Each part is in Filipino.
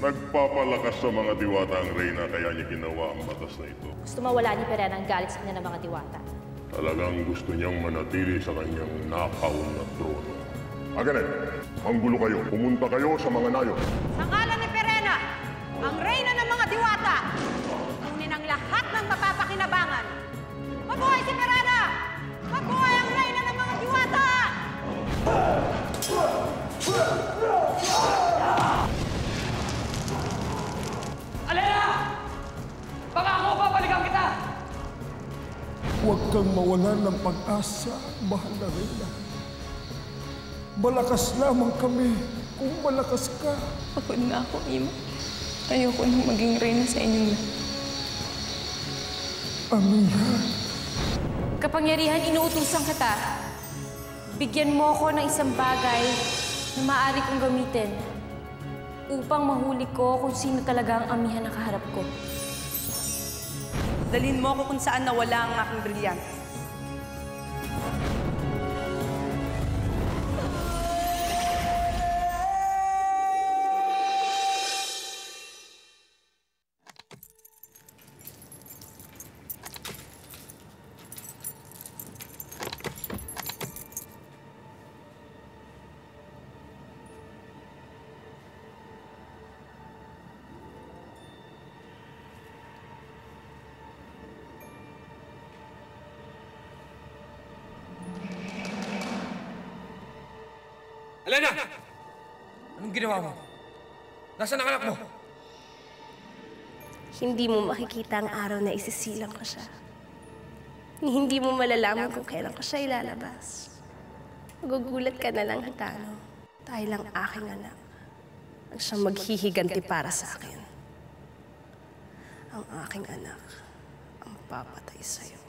Nagpapalakas sa mga diwata ang Reyna kaya niya ginawa ang batas na ito. Gusto mawala ni Perena ang galit sa kanya ng mga diwata. Talagang gusto niyang manatili sa kanyang nakaw na trono. Aganet, manggulo kayo. Pumunta kayo sa mga nayo. Sa ngalan ni Perena, ang Reyna ng mga diwata, kunin ang lahat ng mapapakinabangan. Mabuhay si Perena! Mabuhay ang Reyna ng mga diwata! Alena! Pangako, babalikan kita! Huwag kang mawalan ng pag-asa, mahal na Reyna. Malakas lamang kami kung malakas ka. Pagod na ako, Ima. Ayoko nang maging reyna sa inyong lahat. Amiha. Kapangyarihan, inuutusan kita. Bigyan mo ako ng isang bagay na maaari kong gamitin upang mahuli ko kung sino talaga ang amihan na kaharap ko. Dalhin mo ako kung saan nawala ang aking brilyante. Alena! Anong ginawa mo? Nasaan ang anak mo? Hindi mo makikita ang araw na isisilang ko siya. Hindi mo malalaman kung kailan ko siya ilalabas. Magugulat ka na lang, Hitano. Dahil ang aking anak ang siyang maghihiganti para sa akin. Ang aking anak ang papatay sa'yo.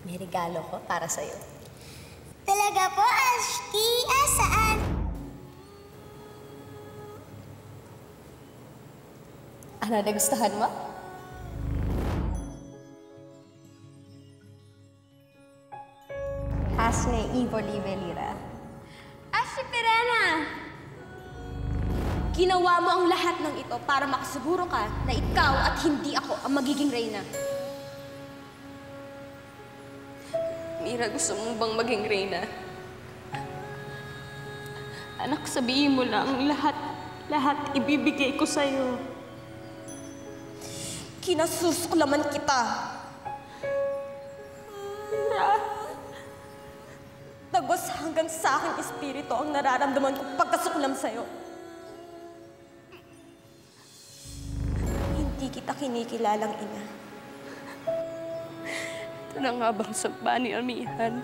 May regalo ko para sa'yo. Talaga po, Ashki? Saan? Ano, nagustuhan mo? Hasne Ivoli Velira. Ashki Perena! Ginawa mo ang lahat ng ito para makasiguro ka na ikaw at hindi ako ang magiging reyna. Mira, gusto mo bang maging reyna? Anak, sabihin mo lang lahat ibibigay ko sa'yo. Kinasusuklaman kita. Mira. Tagos hanggang sa aking espiritu ang nararamdaman kong pagkasuklam sa'yo. Hindi kita kinikilalang ina. Ito na nga bang sumpa ni Amihan?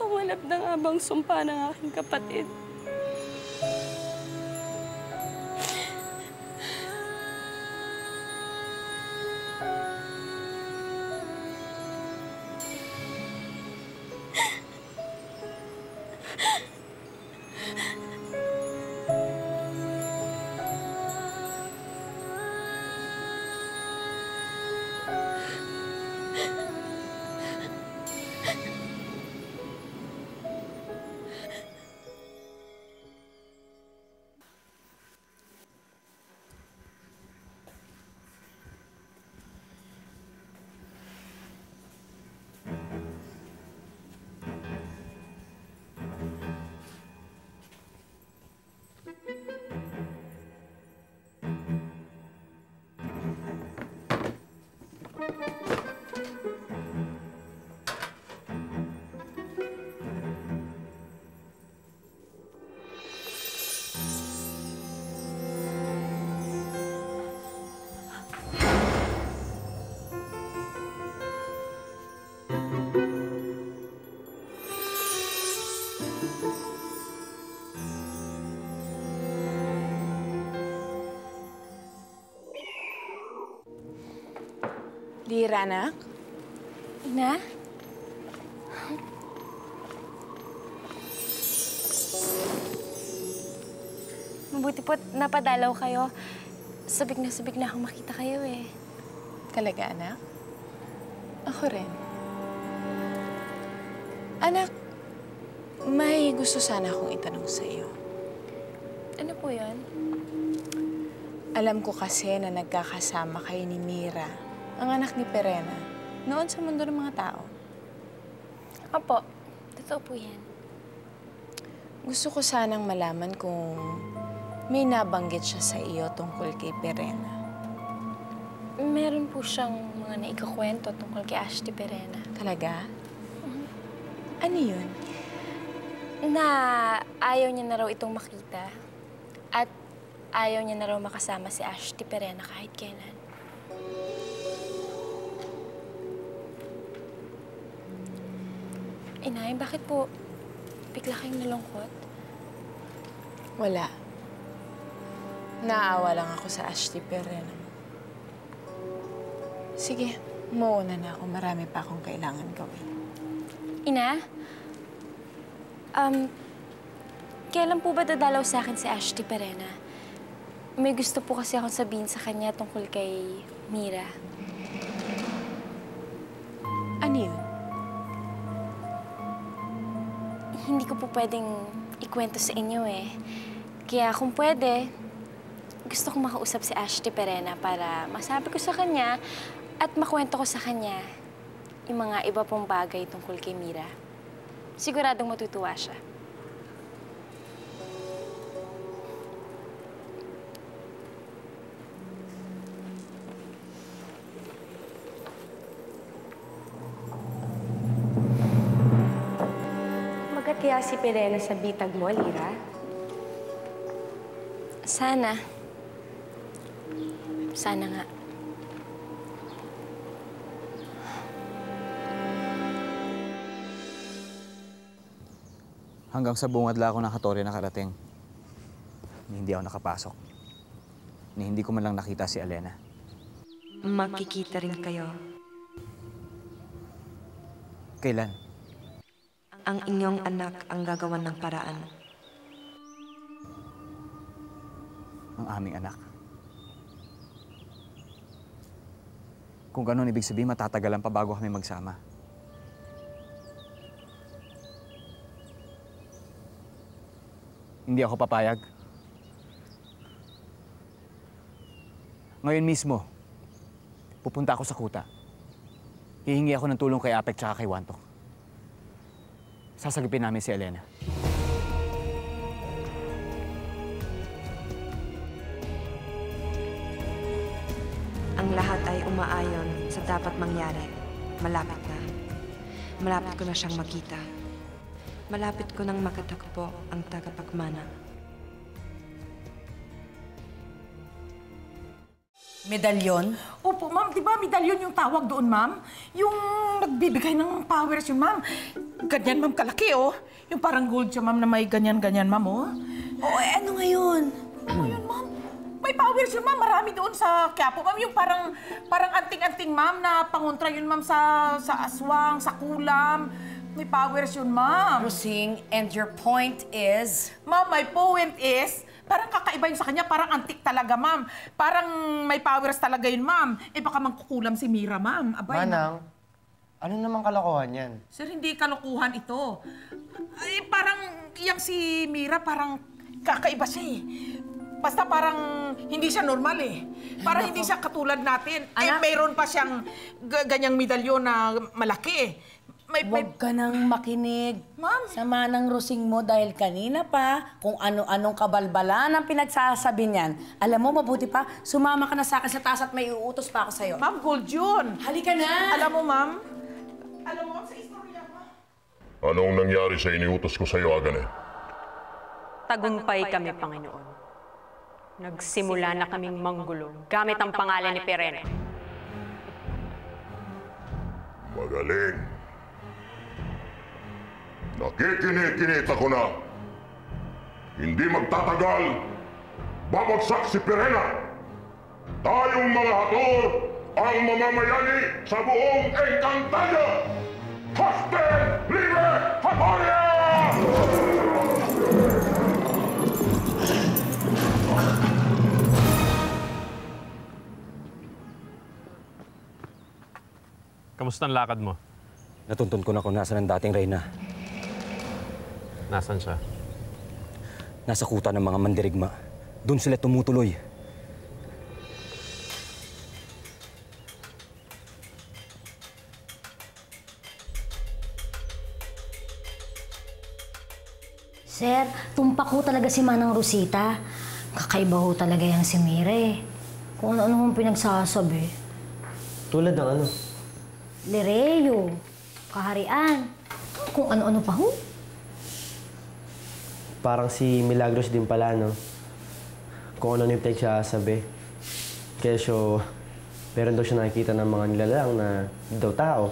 Pamanap na nga bang sumpa ng aking kapatid? Lira, anak? Ina? Mabuti po't napadalaw kayo. Sabik na akong makita kayo eh. Talaga, anak? Ako rin. Anak, may gusto sana akong itanong sa iyo. Ano po yun? Alam ko kasi na nagkakasama kayo ni Mira, ang anak ni Perena, noon sa mundo ng mga tao. Opo, totoo po yan. Gusto ko sanang malaman kung may nabanggit siya sa iyo tungkol kay Perena. Meron po siyang mga naikakwento tungkol kay Ashti Perena. Talaga? Ano yun? Na ayaw niya na raw itong makita. At ayaw niya na raw makasama si Ashti Perena kahit kailan. Inay, bakit po bigla kayong nalungkot? Wala. Naawa lang ako sa Ashti Perena. Sige, umuuna na ako. Marami pa akong kailangan gawin. Ina? Kailan po ba dadalaw sa akin si Ashti Perena? May gusto po kasi akong sabihin sa kanya tungkol kay Mira. Ano yun? Hindi ko po pwedeng ikwento sa inyo eh. Kaya kung pwede, gusto kong makausap si Ashti Perena para masabi ko sa kanya at makwento ko sa kanya yung mga iba pong bagay tungkol kay Mira. Siguradong matutuwa siya. Magat kaya si Perena sa bitag mo, Lira? Sana. Sana nga. Hanggang sa bungad lang ako ng Hattori nakarating. Hindi ako nakapasok. Hindi ko man lang nakita si Elena. Magkikita rin kayo. Kailan? Ang inyong anak ang gagawan ng paraan. Ang aming anak. Kung ganun, ibig sabihin matatagalan pa bago kami magsama. Hindi ako papayag. Ngayon mismo, pupunta ako sa kuta. Hihingi ako ng tulong kay Apek tsaka kay Wantok. Sasagipin namin si Elena. Ang lahat ay umaayon sa dapat mangyari. Malapit na. Malapit ko na siyang makita. Malapit ko nang makatagpo ang tagapagmana. Medalyon? Opo, ma'am. Di ba medalyon yung tawag doon, ma'am? Yung nagbibigay ng powers yun, ma'am. Ganyan, ma'am, kalaki, oh. Yung parang gold siya, ma'am, na may ganyan-ganyan, ma'am, oh. Oo, ano ngayon? Ano ngayon, ma'am? May powers yun, ma'am. Marami doon sa Quiapo, ma'am. Yung parang anting-anting, ma'am, na pangontra yun, ma'am, sa aswang, sa kulam. May powers yun, ma'am. Rosing, and your point is? Ma'am, my point is, parang kakaiba yun sa kanya, parang antik talaga, ma'am. Parang may powers talaga yun, ma'am. Eh, baka mangkukulam si Mira, ma'am. Abay, Manang, ano namang kalokohan yan? Sir, hindi kalokohan ito. Ay, parang yang si Mira, parang kakaiba siya eh. Basta parang hindi siya normal eh. Parang hindi siya katulad natin. Eh, mayroon pa siyang ganyang medalyon na malaki eh. Huwag ka nang makinig sa manang Rosing mo dahil kanina pa kung ano-anong kabalbalan ang pinagsasabi niyan. Alam mo, mabuti pa, sumama ka na sa akin sa taas at may uutos pa ako sa'yo. Ma'am, gold yun. Halika na! Alam mo, ma'am, sa istorya mo. Anong nangyari sa iniutos ko sa'yo, Agane? Tagumpay kami, Panginoon. Nagsimula na kaming manggulo gamit ang pangalan ni Perena. Magaling. Nakikinig-kinit ako na. Hindi magtatagal. Babagsak si Perena. Tayong mga Hator ang mamamayani sa buong Encantadia! Hosted Libre Hatoria! Kamusta ang lakad mo? Natuntun ko na kung nasaan ang dating reyna. Nasaan siya? Nasa kuta ng mga mandirigma. Doon sila tumutuloy. Sir, tumpak ho talaga si Manang Rosita. Kakaiba ho talaga yan si Mire. Kung ano-ano hong pinagsasabi. Tulad ng ano? Lereo, kaharian, kung ano-ano pa ho. Parang si Milagros din pala, no? Kung ano yung pinagsasabi. Kesyo, meron daw siya nakikita ng mga nilalang na daw tao.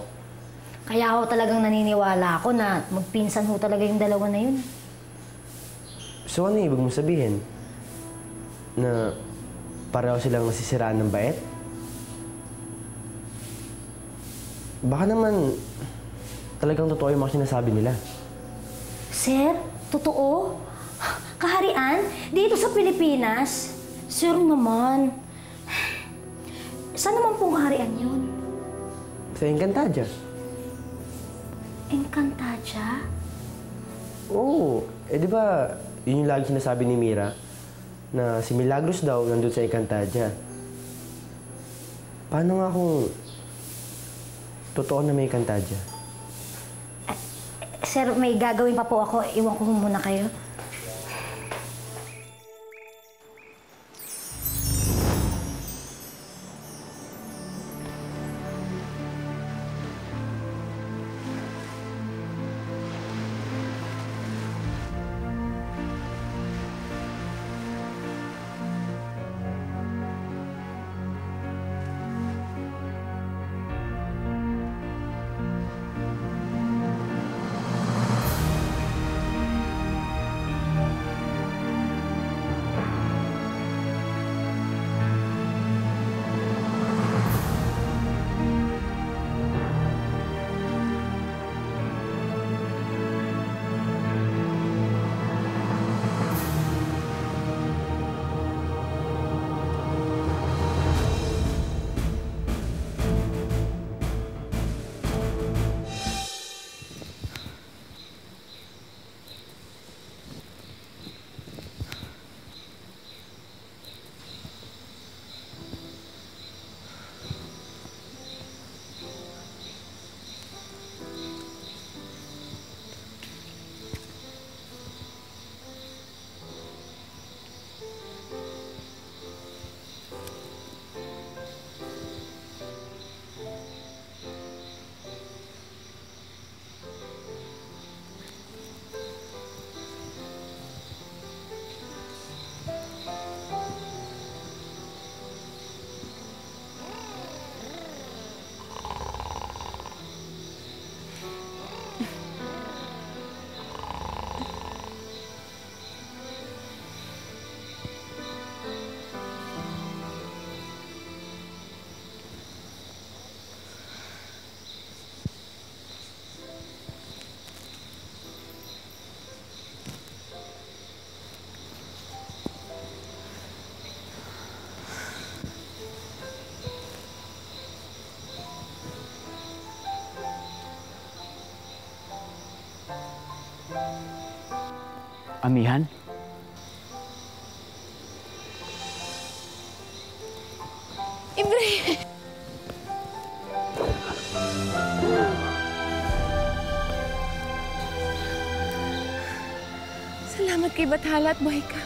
Kaya ho talagang naniniwala ako na magpinsan ho talaga yung dalawa na yun. So ano ibig mong sabihin? Na pareho silang nasisiraan ng bait? Baka naman talagang totoo yung mga sinasabi nila. Sir, totoo? Kaharian? Dito sa Pilipinas? Sir naman. Saan naman pong kaharian yun? Sa Encantadia. Encantadia? Oo. Di ba yun yung lagi sinasabi ni Mira na si Milagros daw nandun sa Encantadia. Paano nga kung totoo na may Encantadia? Sir, may gagawin pa po ako. Iwan ko muna kayo. Amihan? Ibrahim! Salamat kay Bathala at buhay ka.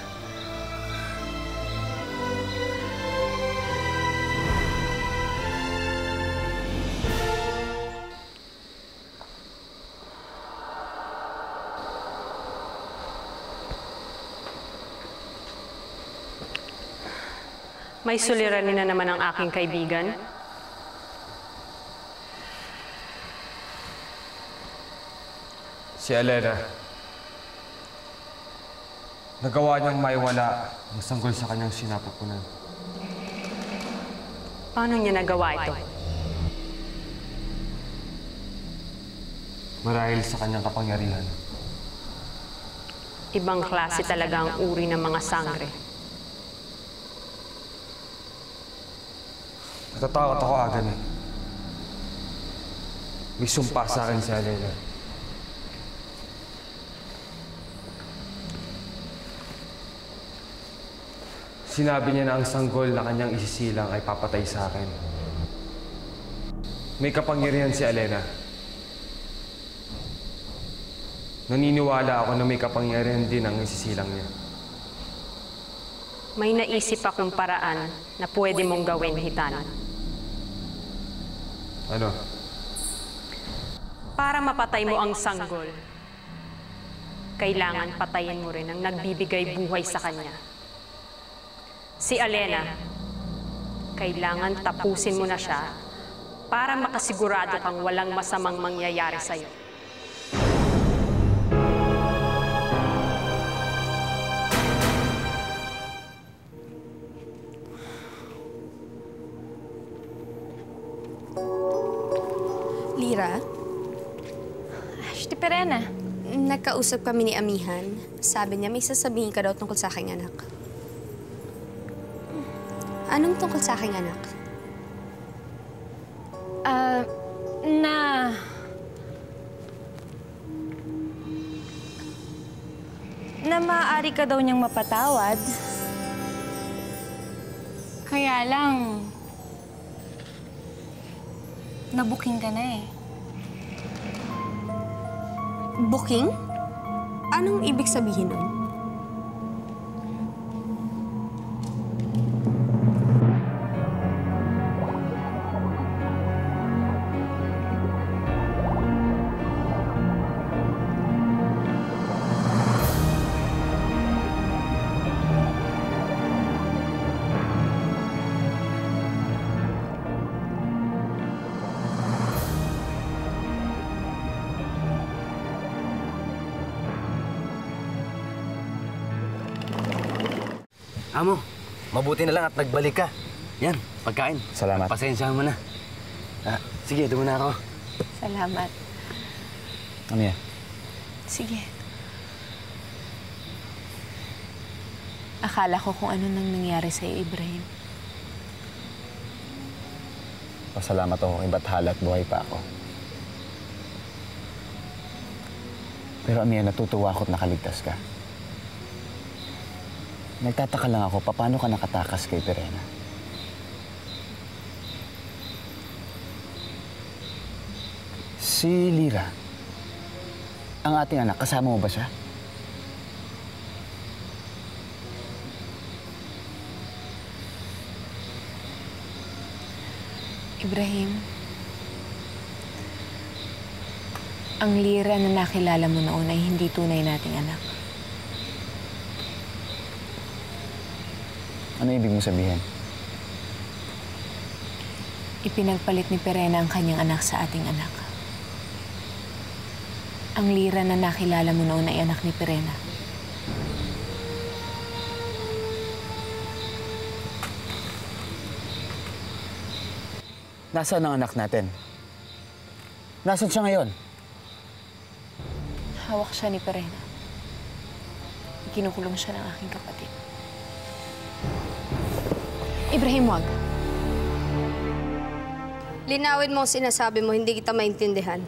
May suliranin na naman ang aking kaibigan. Si Elena. Nagawa niyang maiwala ang sanggol sa kanyang sinapupunan. Paano niya nagawa ito? Marahil sa kanyang kapangyarihan. Ibang klase talaga ang uri ng mga sangre. Natatakot ako agad eh. May sumpa sa akin si Alena. Sinabi niya na ang sanggol na kanyang isisilang ay papatay sa akin. May kapangyarihan si Alena. Naniniwala ako na may kapangyarihan din ang isisilang niya. May naisip akong paraan na pwede mong gawin, Hitano. Ano? Para mapatay mo ang sanggol, kailangan patayin mo rin ang nagbibigay buhay sa kanya. Si Alena, kailangan tapusin mo na siya para makasigurado kang walang masamang mangyayari sa'yo. Lira? Ashti Perena. Nagkausap kami ni Amihan. Sabi niya may sasabihin ka daw tungkol sa aking anak. Anong tungkol sa aking anak? Na maaari ka daw niyang mapatawad. Kaya lang, nabuking ka na eh. Booking? Anong ibig sabihin nun? Amo, mabuti na lang at nagbalik ka. Yan, pagkain. Salamat. Pasensyahan mo na. Sige, doon na ako. Salamat. Ano yan? Sige. Akala ko kung ano nang nangyari sa'yo, Ibrahim. Pasalamat ako kay Bathala at buhay pa ako. Pero Amia, natutuwa ako at nakaligtas ka. Nagtataka lang ako, paano ka nakatakas kay Perena? Si Lira, ang ating anak, kasama mo ba siya? Ibrahim, ang Lira na nakilala mo noon ay hindi tunay nating anak. Ano ibig mo sabihin? Ipinagpalit ni Perena ang kanyang anak sa ating anak. Ang Lira na nakilala mo noon ay anak ni Perena. Nasaan ang anak natin? Nasaan siya ngayon? Hawak siya ni Perena. Kinukulong siya ng aking kapatid. Ibrahim, wag. Linawin mo ang sinasabi mo, hindi kita maintindihan.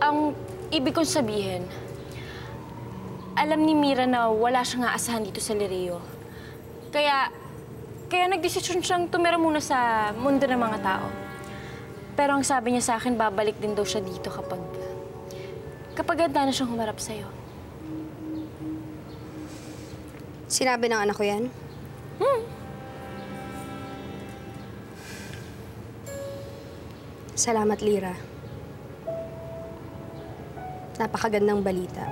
Ang ibig kong sabihin, alam ni Mira na wala siyang aasahan dito sa Lireo. Kaya nagdesisyon siyang tumira muna sa mundo ng mga tao. Pero ang sabi niya sa akin, babalik din daw siya dito kapag handa na siyang humarap sa'yo. Sinabi ng anak ko yan? Salamat, Lira. Napakagandang balita.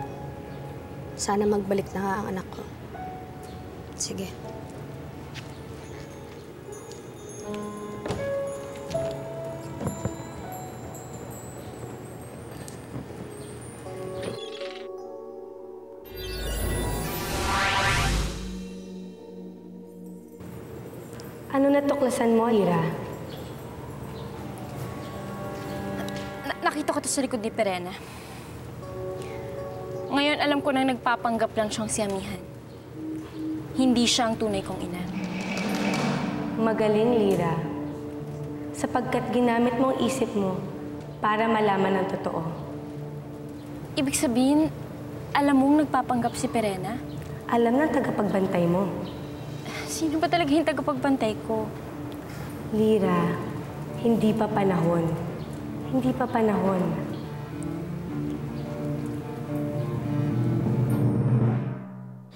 Sana magbalik na nga ang anak ko. Sige. Ano natuklasan mo, Ira? Nakita ko to sa likod ni Perena. Ngayon, alam ko na nagpapanggap lang siyang si Amihan. Hindi siya ang tunay kong ina. Magaling, Lira. Sapagkat ginamit mo ang isip mo para malaman ang totoo. Ibig sabihin, alam mong nagpapanggap si Perena? Alam ng tagapagbantay mo. Sino ba talaga yung tagapagbantay ko? Lira, hindi pa panahon. Hindi pa panahon.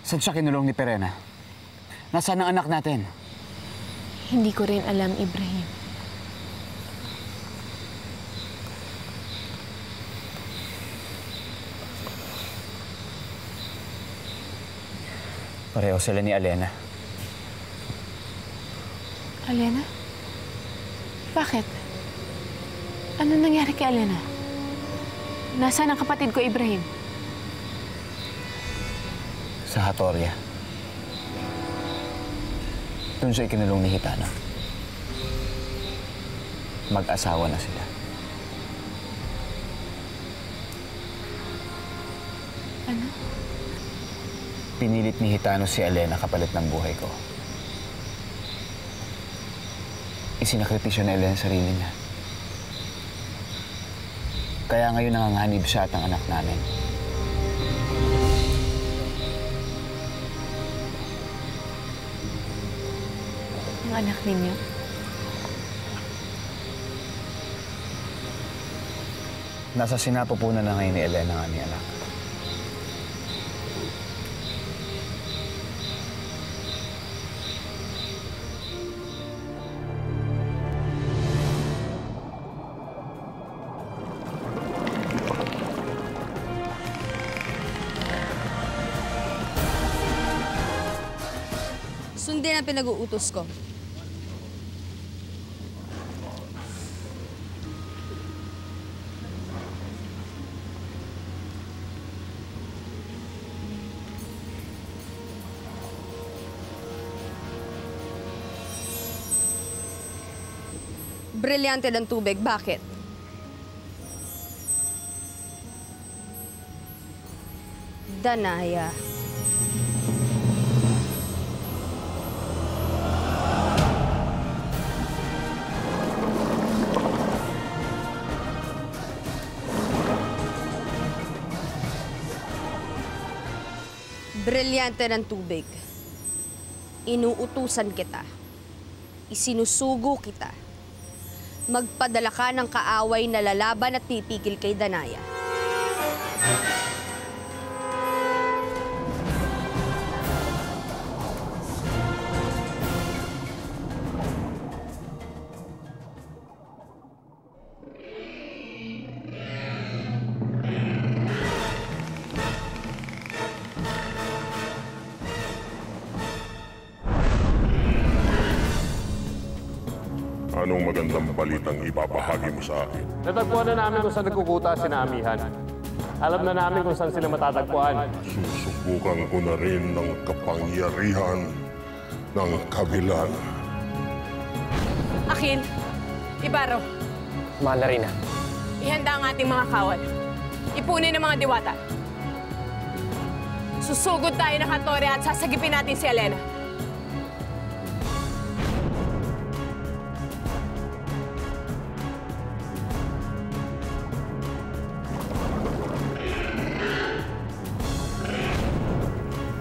Saan siya kinulong ni Perena? Nasaan ang anak natin? Hindi ko rin alam, Ibrahim. Pareho sila ni Alena. Alena? Bakit? Ano nangyari kay Alena? Nasaan ang kapatid ko, Ibrahim? Sa Hatoria. Doon siya ikinulong ni Hitano. Mag-asawa na sila. Ano? Pinilit ni Hitano si Alena kapalit ng buhay ko. Isinakripisyo ni Alena sarili niya. Kaya ngayon nanganganib siya at ang anak namin. Ang anak ninyo? Nasa sinapupunan na ngayon ni Elena ang aming anak. Sundin ang pinag-uutos ko. Brilyante ng tubig. Bakit? Danaya. Brilyante ng tubig. Inuutusan kita. Isinusugo kita. Magpadala ka ng kaaway na lalaban at pipigil kay Danaya. Anong magandang balitang ibabahagi mo sa akin? Natagpuan na namin kung saan nagkukuta si Amihan. Alam na namin kung saan sila matatagpuan. Susubukan ko na rin ng kapangyarihan ng kabilan. Akin, Ibarro, Manarina. ihanda ang ating mga kawal. Ipunin ang mga diwata. Susugod tayo ng Hatoria at sasagipin natin si Alena.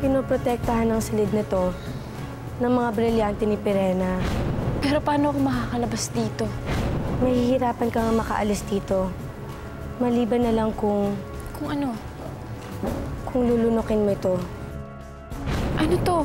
Pinoprotektahan ng silid nito ng mga brilyante ni Perena. Pero paano ako makakalabas dito? Mahihirapan ka nga makaalis dito. Maliban na lang kung... Kung ano? Kung lulunukin mo ito. Ano to?